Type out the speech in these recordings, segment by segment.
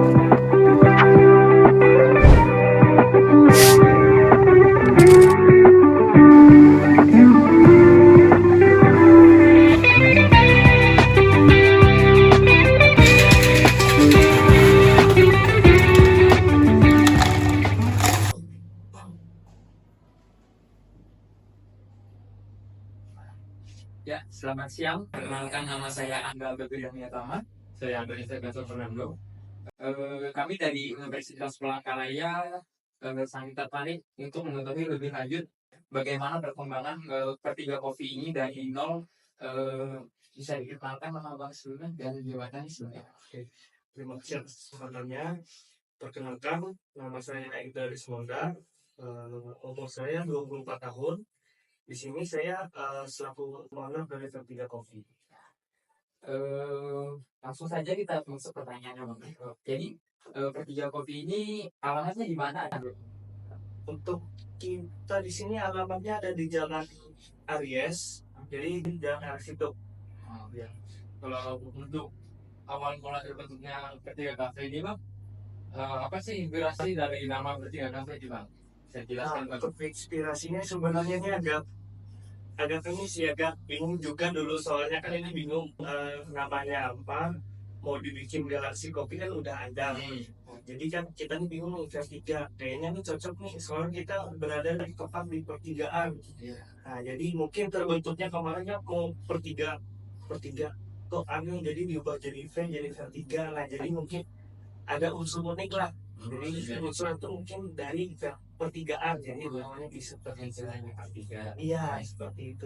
Ya, selamat siang. Perkenalkan nama saya Angga Bebrianiyatama. Saya Andoni Gatot Fernando. Kami dari Universitas Palangkaraya sangat tertarik untuk mengetahui lebih lanjut bagaimana perkembangan Pertiga Coffee ini dari nol. Bisa dikenalkan nama Bang sebelumnya dan jabatan sebelumnya. Oke, terima kasih atas kesempatannya. Perkenalkan, nama saya Egdari Semonda. Umur saya 24 tahun. Di sini saya selaku owner dari Vertiga Coffee. Langsung saja kita masuk pertanyaannya Bang. Jadi Pertiga Coffee ini alamatnya di mana? Untuk kita di sini alamatnya ada di Jalan Aries, jadi di Jalan Aries itu. Oh, ya. Kalau untuk awal mula terbentuknya Pertiga Cafe ini Bang, apa sih inspirasi dari nama Pertiga Cafe ini Bang? Saya jelaskan Bang. Untuk inspirasinya sebenarnya ini agak ini sih agak bingung juga dulu, soalnya kan ini bingung namanya apa, mau dibikin Galaxy Coffee kan udah ada. Jadi kan kita nih bingung nih Vertiga, kayaknya nih cocok nih soalnya kita berada di tempat di pertigaan. Nah jadi mungkin terbentuknya kemarin kan mau pertiga kok aneh, jadi diubah jadi event jadi Vertiga lah, jadi mungkin ada unsur unik lah. Jadi unsur itu mungkin dari pertigaan, jadi namanya bisa Pertiga. iya seperti itu.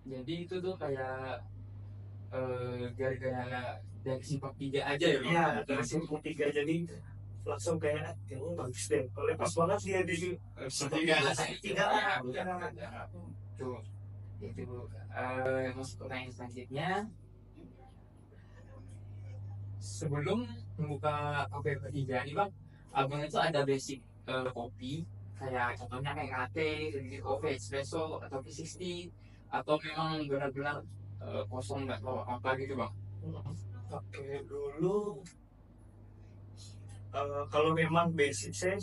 Jadi itu tuh kayak gara-gara dari sifat tiga aja ya Bang? Iya dari simpul tiga, jadi langsung kayak kayaknya bagus deh, oleh pas banget dia di pertigaan. Tuh, itu masuk pertanyaan selanjutnya. Sebelum membuka kafe Pertiga ini Bang, Abang itu ada basic kopi kayak contohnya kayak latte, kopi espresso atau V60 atau memang benar-benar kosong nggak tahu apa gitu Bang? Oke, dulu kalau memang basic saya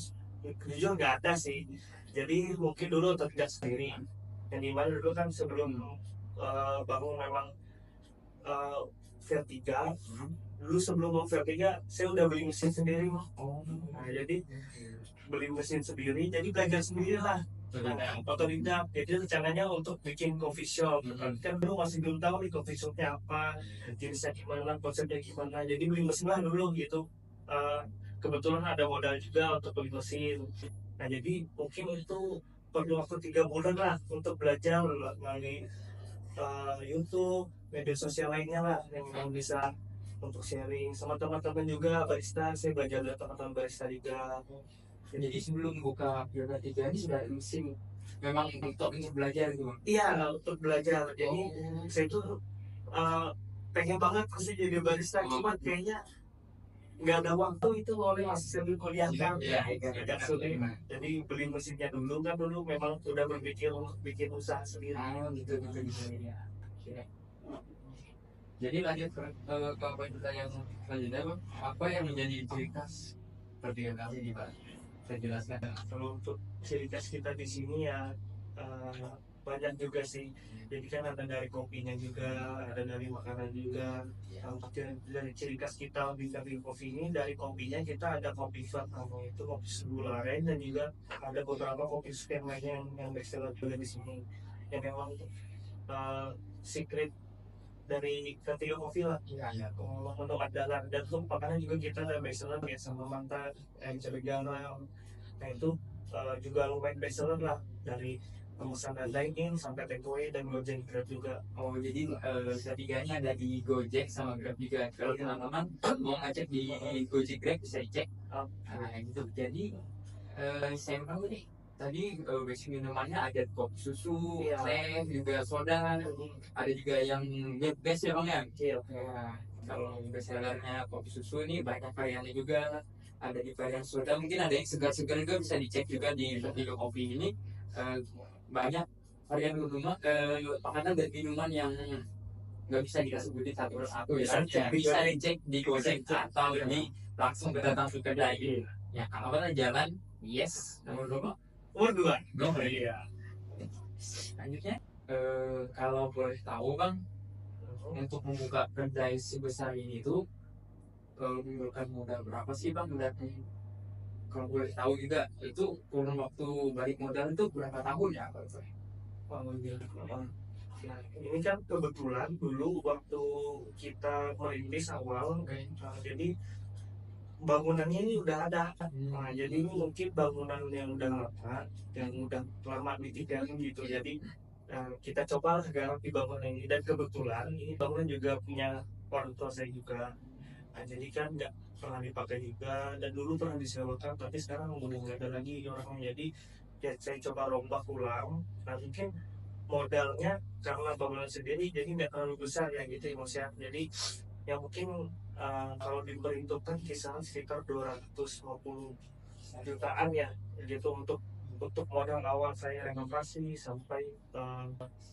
jujur nggak ada sih, jadi mungkin dulu terjadi sendiri, yang dimana dulu kan sebelum bangun memang uh, Vertiga, dulu sebelum mau Vertiga saya udah beli mesin sendiri. Nah jadi beli mesin sendiri, jadi belajar sendiri lah. Nah, otodidak, jadi rencananya untuk bikin coffee shop. Kan dulu masih belum tahu nih coffee shopnya apa, jenisnya gimana, konsepnya gimana. Jadi beli mesin lah dulu gitu. Eh, Kebetulan ada modal juga untuk beli mesin. Nah jadi mungkin itu perlu waktu 3 bulan lah untuk belajar melalui YouTube, media sosial lainnya lah yang bisa untuk sharing sama teman-teman juga barista. Saya belajar dari teman-teman barista juga. Jadi sebelum buka Pertiga ini sudah musim memang untuk belajar gitu Bang? Iya, untuk belajar. Jadi saya tuh pengen banget pasti jadi barista, cuma kayaknya nggak ada waktu itu, oleh masih sambil kuliah kan. Agak sulit. Jadi beli mesinnya dulu, kan dulu memang udah berpikir untuk bikin usaha sendiri. Gitu ya. Oke. Jadi lanjut ke pertanyaan selanjutnya Bang, apa yang menjadi ciri khas Pertiga Cafe ini Pak? Saya jelaskan. Kalau untuk ciri khas kita di sini ya eh, banyak juga sih. Jadi kan ada dari kopinya juga, ada dari makanan juga. Untuk dari ciri khas kita di Vertiga Coffee ini, dari kopinya kita ada kopi flat namanya itu kopi segula aren, dan juga ada beberapa kopi yang lainnya yang bestseller juga di sini. Yang memang secret dari Vertiga Coffee lah. Untuk andalan, dan untuk makanan juga kita ada bestseller ya, sama mantap, celegara. Nah itu juga lumayan bestseller lah, dari pemesanan dine-in sampai takeaway dan Gojek Grab juga. Oh jadi ketiganya ada di Gojek sama Grab juga. Kalau teman-teman mau ngecek di Gojek Grab bisa dicek. Nah gitu. Jadi saya tahu nih tadi basic minumannya ada kopi susu, teh, juga soda, ada juga yang best ya Bang ya. Ya, kalau bestsellernya kopi susu ini banyak variannya juga. Ada di varian soda, mungkin ada yang segar-segar juga bisa dicek juga di Vertiga Coffee ini. Banyak varian minuman, makanan dan minuman yang nggak bisa kita sebutin satu persatu ya. Bisa cek. Bisa dicek di Gojek atau di langsung ke datang ke kedai. Ya kalau kita jalan, yes. Nomor dua, Nomor 2. nomor iya. Selanjutnya, kalau boleh tahu bang, untuk membuka kedai sebesar ini tuh memerlukan modal berapa sih bang? Dan kalau boleh tahu juga itu kurun waktu balik modal itu berapa tahun ya? Nah, ini kan kebetulan dulu waktu kita merintis awal, jadi bangunannya ini udah ada. Nah, jadi ini mungkin bangunan yang udah lama, yang udah lama ditinggalin gitu. Jadi kita coba garap di bangunan ini, dan kebetulan ini bangunan juga punya orang tua saya juga. Nah, jadi kan nggak pernah dipakai juga, dan dulu pernah disewakan, tapi sekarang udah nggak ada lagi orangnya. Jadi ya saya coba rombak ulang. Nah, mungkin modalnya karena bangunan sendiri jadi nggak terlalu besar ya gitu ya Mas ya. Jadi ya mungkin kalau diperhitungkan kisaran sekitar 250 jutaan ya gitu untuk modal awal saya renovasi sampai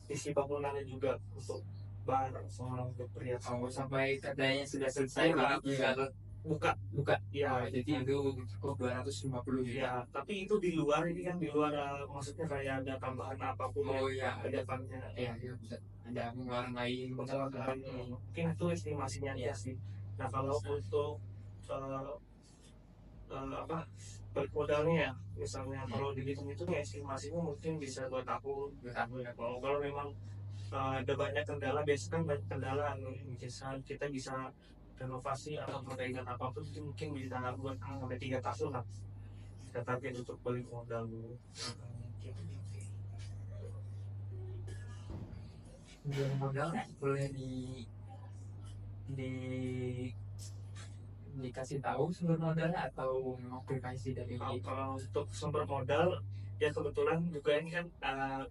isi bangunannya juga untuk bar sama untuk perhiasan. Oh, sampai kedainya sudah selesai Buka. tinggal buka buka. ya. Oh, jadi itu cukup 250 juta. Ya, tapi itu di luar, ini kan di luar, maksudnya kayak ada tambahan apapun Oh iya, ada depannya. iya, iya, bisa. Ada pengeluaran lain. Mungkin itu estimasinya Iya. ya sih. Nah, kalau untuk apa balik modalnya ya, misalnya kalau dihitung itu ya estimasinya mungkin bisa 2 tahun. Kalau memang ada banyak kendala, biasanya kan banyak kendala, misalnya kita bisa renovasi atau perbaikan apapun itu mungkin bisa buat sampai 3 tahun lah kita target untuk balik modal dulu. Modal boleh di dikasih tahu sumber modalnya atau aplikasi dari Kalau untuk sumber modal ya kebetulan juga ini kan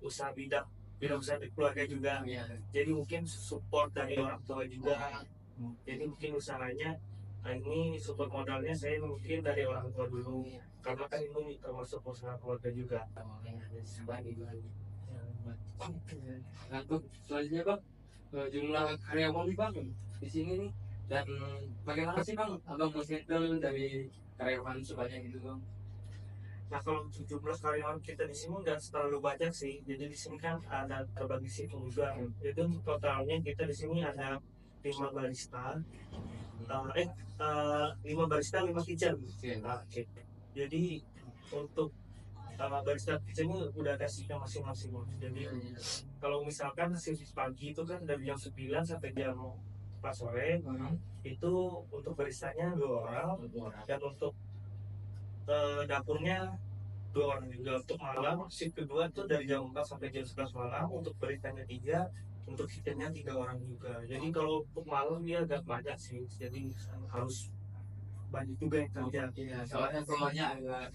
usaha bidang usaha di keluarga juga, ya. jadi mungkin support dari orang tua juga. Jadi mungkin usahanya ini support modalnya saya mungkin dari orang tua dulu, karena kan ini termasuk usaha keluarga juga. Untuk selanjutnya bang, jumlah karyawan nih bang di sini nih, dan bagaimana sih bang abang menghandle dari karyawan sebanyak itu bang? Nah, kalau jumlah karyawan kita di sini nggak terlalu banyak sih. Jadi di sini kan ada terbagi shift juga. Jadi totalnya kita di sini ada 5 barista, 5 barista, 5 kitchen. Nah, jadi untuk barista kitchen ini udah ada shiftnya masing-masing. Jadi kalau misalkan shift pagi itu kan dari jam 9 sampai jam 4 sore, itu untuk baristanya 2 orang, dan untuk dapurnya 2 orang juga. Untuk malam shift kedua tuh dari jam 4 sampai jam 11 malam, untuk beritanya 3, untuk kitchennya 3 orang juga. Jadi kalau untuk malam dia agak banyak sih, jadi harus banyak juga yang kerja. Iya, soalnya keluarnya agak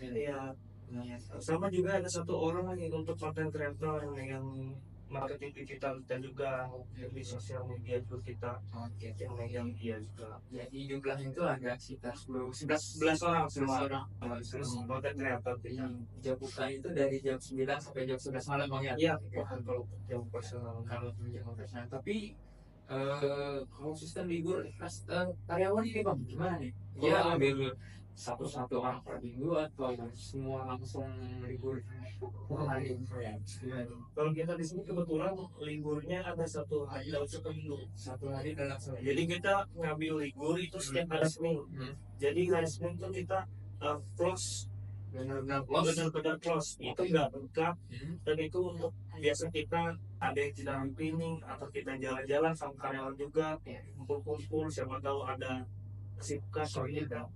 Iya, sama juga ada 1 orang lagi untuk content creator yang marketing digital, dan juga di sosial media juga kita yang megang dia juga. Jadi jumlahnya itu agak sekitar 11 orang semua. Terus Content creator yang jam buka itu dari jam 9 sampai jam 11 malam bang ya? Iya, kalau yang personal. Kalau jam personal, tapi kalau sistem libur karyawan ini bang gimana nih? Dia ambil satu orang per minggu atau semua langsung libur hari? Kalau kita di sini kebetulan liburnya ada 1 hari dalam seminggu. 1 hari dalam seminggu. Jadi kita ngambil libur itu setiap hari Senin. Jadi hari Senin itu kita close, benar-benar close. Itu nggak lengkap, dan itu untuk biasa kita ada yang tidak cleaning atau kita jalan-jalan sama karyawan juga, kumpul-kumpul, siapa tahu ada kesibukan soalnya.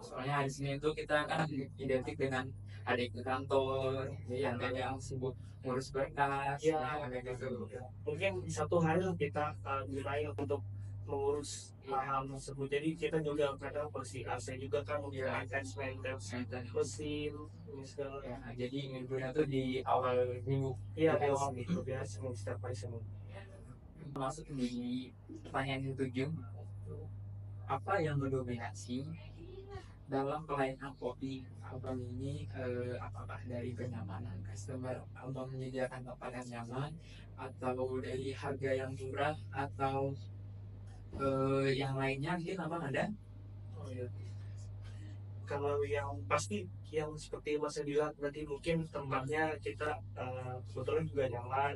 Soalnya hari Senin itu kita kan identik dengan adik ke kantor, yang yang sibuk ngurus berkas, Ya, kayak gitu. mungkin 1 hari lah kita gunain untuk mengurus hal-hal tersebut. Jadi kita juga kadang bersih AC juga kan, maintenance mesin ini segala. Ya, jadi liburnya tuh di awal minggu. Iya, awal gitu biasa setiap hari Senin. Masuk di pertanyaan yang 7, apa yang mendominasi dalam pelayanan kopi abang ini, apakah dari kenyamanan customer abang menyediakan tempat yang nyaman, atau dari harga yang murah, atau yang lainnya mungkin abang ada? Oh iya. Kalau yang pasti yang seperti Mas bilang berarti mungkin tempatnya kita kebetulan juga nyaman,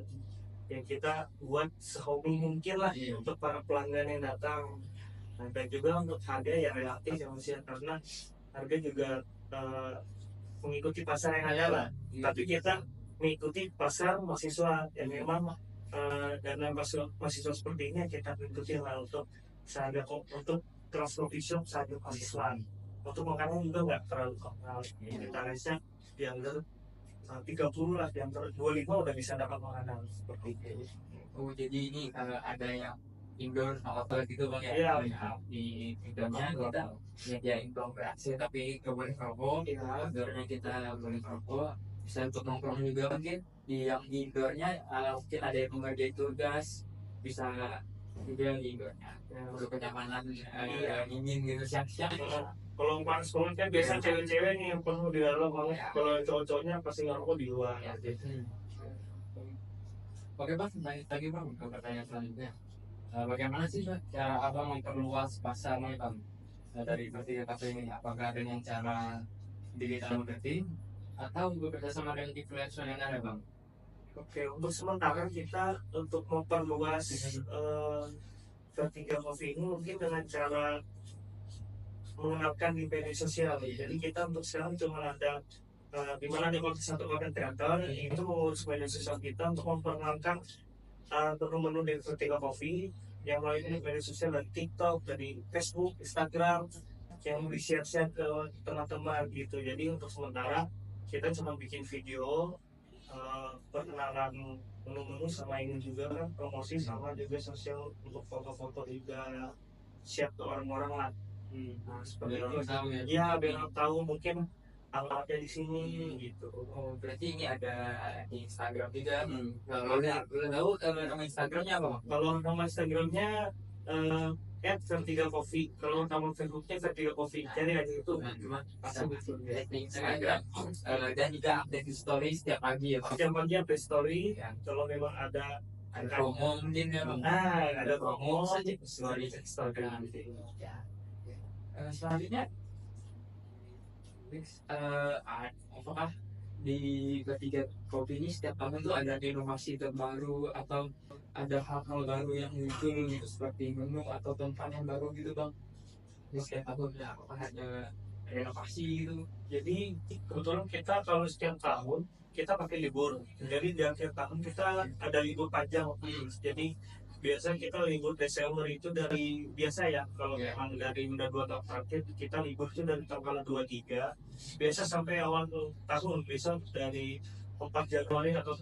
yang kita buat sehobi mungkin lah Iya. untuk para pelanggan yang datang. Nah, dan juga untuk harga ya relatif ya Mas ya, karena harga juga eh, mengikuti pasar yang ada lah. Tapi kita mengikuti pasar mahasiswa yang memang karena mahasiswa seperti ini kita mengikuti lah untuk seharga untuk transportasi shop seharga mahasiswa. Untuk makanan juga nggak terlalu mahal. Kita rasa di under 30 lah, di under 25 udah bisa dapat makanan seperti itu. Oh, jadi ini ada yang indoor sama outdoor gitu bang ya? Iya. Di indoornya kita nyediain ruang beraksi tapi nggak boleh merokok. Iya. Outdoornya kita boleh merokok. Bisa untuk nongkrong juga mungkin. Di yang di indoornya mungkin ada yang mengerjain tugas, bisa juga di indoornya. Untuk kenyamanan dingin gitu siang-siang. Kalau panas banget kan biasa cewek-cewek nih yang penuh di dalam banget. Kalau cowok-cowoknya pasti ngerokok di luar. Ya, gitu. Oke bang, lanjut lagi bang ke pertanyaan selanjutnya. Bagaimana sih Bang, cara abang memperluas pasarnya bang, dari vertical cafe ini? Apakah dengan cara digital marketing atau bekerja sama dengan influencer yang ada bang? Oke, untuk sementara kita untuk memperluas vertical coffee ini mungkin dengan cara mengenalkan di media sosial. Jadi kita untuk sekarang cuma ada di mana ada satu konten kreator itu mengurus media sosial kita untuk memperkenalkan menu-menu dari vertical coffee yang melalui media sosial dari TikTok, dari Facebook, Instagram yang di-share ke teman-teman gitu. Jadi untuk sementara kita cuma bikin video perkenalan menu-menu sama ini juga kan promosi sama juga sosial untuk foto-foto juga share ke orang-orang lah. Nah, seperti itu. Ya biar tahu mungkin alamatnya di sini gitu. Oh, berarti ini ada di Instagram juga. Kalau boleh tahu nama Instagramnya apa bang? Kalau nama Instagramnya @vertical coffee. Kalau nama Facebooknya vertical coffee. Cari aja itu. Cuma di Instagram dan juga update story setiap pagi ya bang. Setiap pagi update story. Kalau memang ada Promo mungkin ya bang. ada promo saja story Instagram gitu. Ya. Selanjutnya apakah di ketiga kopi ini setiap tahun tuh ada inovasi terbaru atau ada hal-hal baru yang muncul gitu seperti menu atau tempat yang baru gitu bang? Di setiap tahun ya apakah ada renovasi gitu? Jadi kebetulan kita kalau setiap tahun kita pakai libur. Jadi di akhir tahun kita ada libur panjang. Jadi biasa kita libur Desember itu dari biasa ya kalau memang dari udah 2 tahun terakhir kita libur itu dari tanggal 23 biasa sampai awal tahun, besok dari 4 Januari atau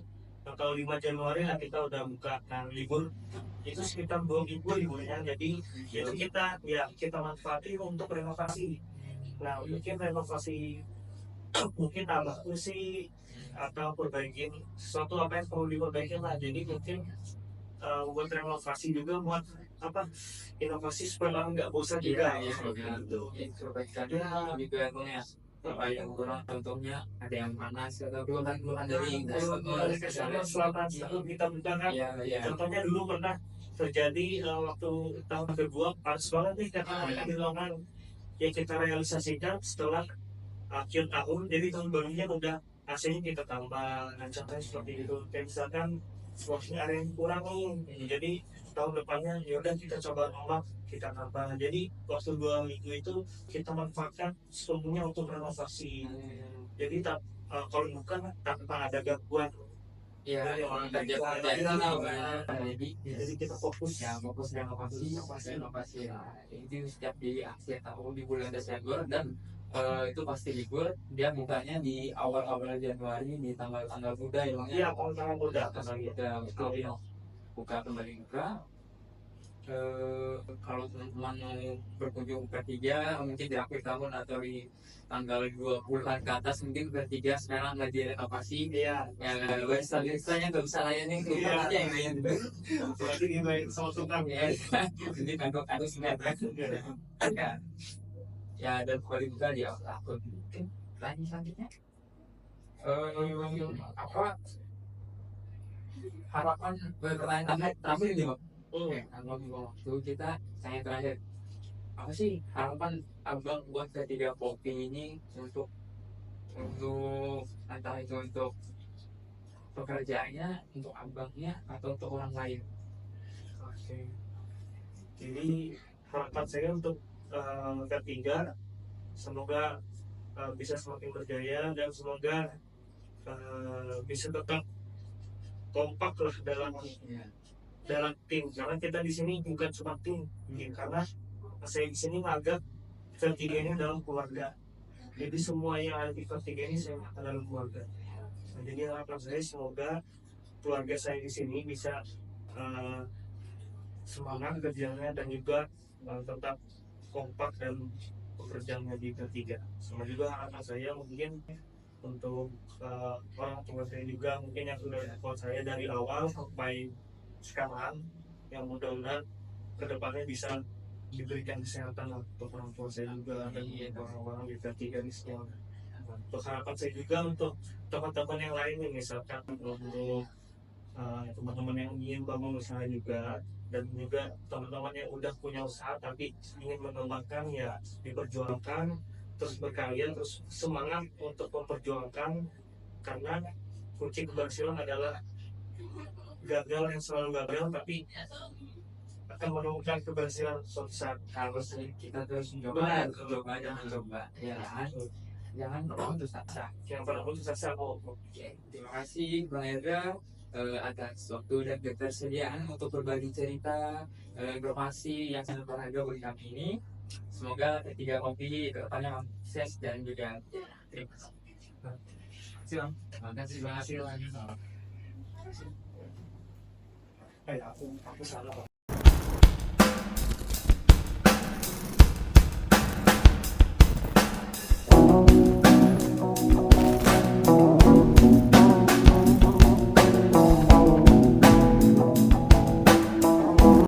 5 Januari lah kita udah buka. Nah libur itu sekitar 2 minggu liburnya, jadi itu kita manfaati untuk renovasi. Nah mungkin renovasi mungkin tambah kursi atau perbaikin sesuatu apa yang perlu diperbaiki lah. Jadi mungkin buat renovasi juga buat inovasi supaya orang nggak bosan juga ya gitu. Perbaikannya juga ya apa yang kurang contohnya ada yang panas atau keluhan dari customer selama setahun kita buka kan. Contohnya dulu pernah terjadi waktu tahun kedua panas banget nih karena di ruangan yang kita realisasikan setelah akhir tahun, jadi tahun barunya udah AC-nya kita tambah. Nah contohnya seperti itu, kayak misalkan sportsnya ada yang kurang nih, jadi tahun depannya yaudah kita coba nambah, kita tambah. Jadi waktu 2 minggu itu kita manfaatkan sepenuhnya untuk renovasi. Jadi kalau bukan tanpa ada gangguan ya orang kerja jadi kita fokus fokus renovasi itu setiap di akhir tahun di bulan Desember dan itu pasti libur. Dia bukanya di awal-awal Januari di tanggal-tanggal muda ya bang. Iya, tanggal muda itu dia buka kembali buka. Kalau teman-teman mau berkunjung ke tiga mungkin di akhir tahun atau di tanggal 20-an ke atas mungkin ke 3 sekarang lagi renovasi. Iya. Ya biasanya nggak bisa layanin aja yang lain. Berarti dimain sama tukang ya. Jadi kantong sebenarnya. Ya dan kembali juga di akun mungkin tanya selanjutnya apa harapan pertanyaan terakhir nih bang. Oke, kalau waktu kita tanya terakhir apa sih harapan abang buat ketiga kopi ini untuk entah itu untuk pekerjaannya, untuk abangnya atau untuk orang lain. Oke. Jadi harapan saya untuk ketiga, semoga bisa semakin berjaya dan semoga bisa tetap kompak lah Ya. dalam tim, karena kita di sini bukan cuma tim, karena saya di sini menganggap vertiga ini adalah keluarga. Jadi semua yang ada di vertiga ini saya anggap adalah keluarga. Nah, jadi harapan saya semoga keluarga saya di sini bisa eh, semangat kerjanya dan juga tetap kompak dan bekerjanya di vertiga. Sama juga harapan saya mungkin untuk orang tua saya juga mungkin yang sudah support saya dari awal sampai sekarang, yang mudah-mudahan kedepannya bisa diberikan kesehatan lah untuk orang tua saya juga dan orang-orang di vertiga di semua. Untuk harapan saya juga untuk teman-teman yang lain nih, misalkan untuk teman-teman yang ingin bangun usaha juga, dan juga teman-teman yang udah punya usaha tapi ingin mengembangkan, ya diperjuangkan, terus berkarya, terus semangat untuk memperjuangkan, karena kunci keberhasilan adalah gagal yang selalu gagal tapi akan menemukan keberhasilan suatu saat. Harus kita terus mencoba, jangan coba, ya kan? Jangan putus asa. Yang pada putus asa. Oke, terima kasih Bang Hendra atas waktu dan ketersediaan untuk berbagi cerita informasi yang sangat berharga bagi kami ini. Semoga ketiga kopi kedepannya sukses dan juga terima kasih. Terima kasih Bang. Aku salah.